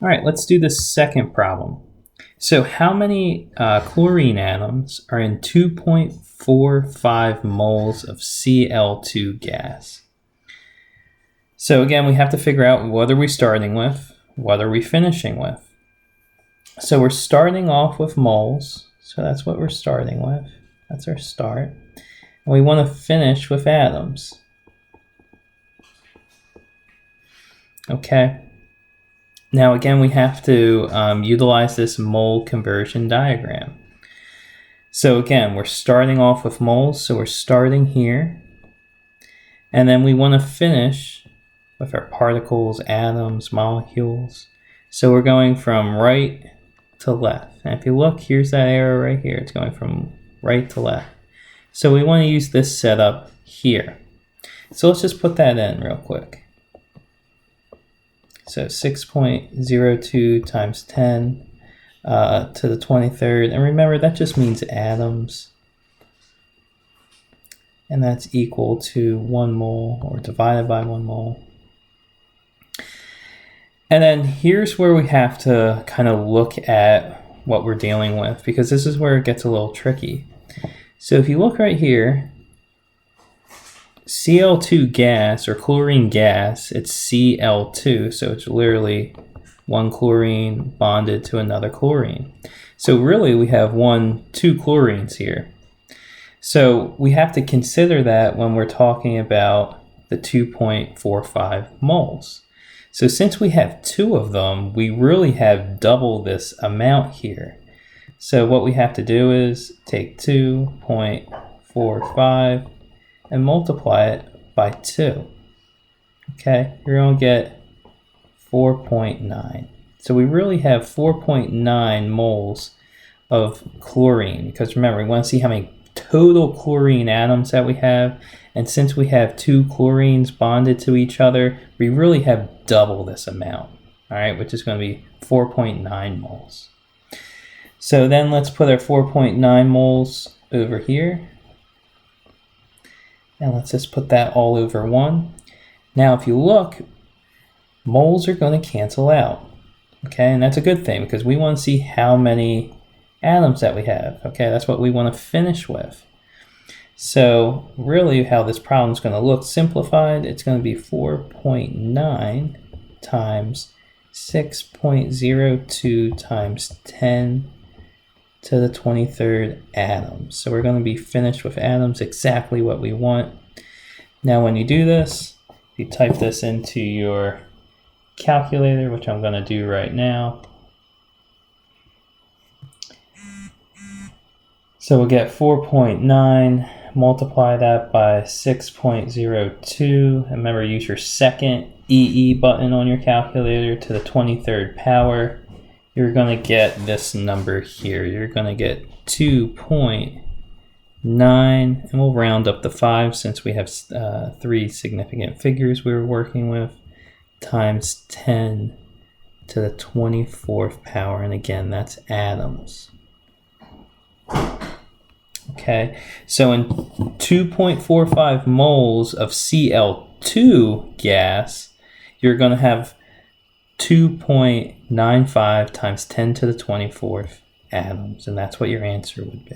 All right, let's do the second problem. So how many chlorine atoms are in 2.45 moles of Cl2 gas? So again, we have to figure out what are we starting with, what are we finishing with. So we're starting off with moles, so that's what we're starting with. That's our start. And we want to finish with atoms. Okay. Now again, we have to utilize this mole conversion diagram. So again, we're starting off with moles, so we're starting here. And then we want to finish with our particles, atoms, molecules. So we're going from right to left. And if you look, here's that arrow right here. It's going from right to left. So we want to use this setup here. So let's just put that in real quick. So 6.02 times 10 to the 23rd. And remember, that just means atoms. And that's equal to 1 mole, or divided by 1 mole. And then here's where we have to kind of look at what we're dealing with, because this is where it gets a little tricky. So if you look right here, Cl2 gas, or chlorine gas, it's Cl2, so it's literally one chlorine bonded to another chlorine. So really we have two chlorines here. So we have to consider that when we're talking about the 2.45 moles. So since we have 2 of them, we really have double this amount here. So what we have to do is take 2.45 and multiply it by 2. Okay, you're going to get 4.9. So we really have 4.9 moles of chlorine, because remember, we want to see how many total chlorine atoms that we have. And since we have 2 chlorines bonded to each other, we really have double this amount, all right, which is going to be 4.9 moles. So then let's put our 4.9 moles over here. And let's just put that all over 1. Now, if you look, moles are going to cancel out, okay? And that's a good thing, because we want to see how many atoms that we have, okay? That's what we want to finish with. So really how this problem is going to look simplified, it's going to be 4.9 times 6.02 times 10 to the 23rd atoms. So we're going to be finished with atoms, exactly what we want. Now when you do this, you type this into your calculator, which I'm going to do right now. So we'll get 4.9, multiply that by 6.02. Remember, use your second EE button on your calculator to the 23rd power. You're going to get this number here. You're going to get 2.9, and we'll round up to 5 since we have 3 significant figures we were working with, times 10 to the 24th power. And again, that's atoms. Okay, so in 2.45 moles of Cl2 gas, you're going to have 2.95 times 10 to the 24th atoms, and that's what your answer would be.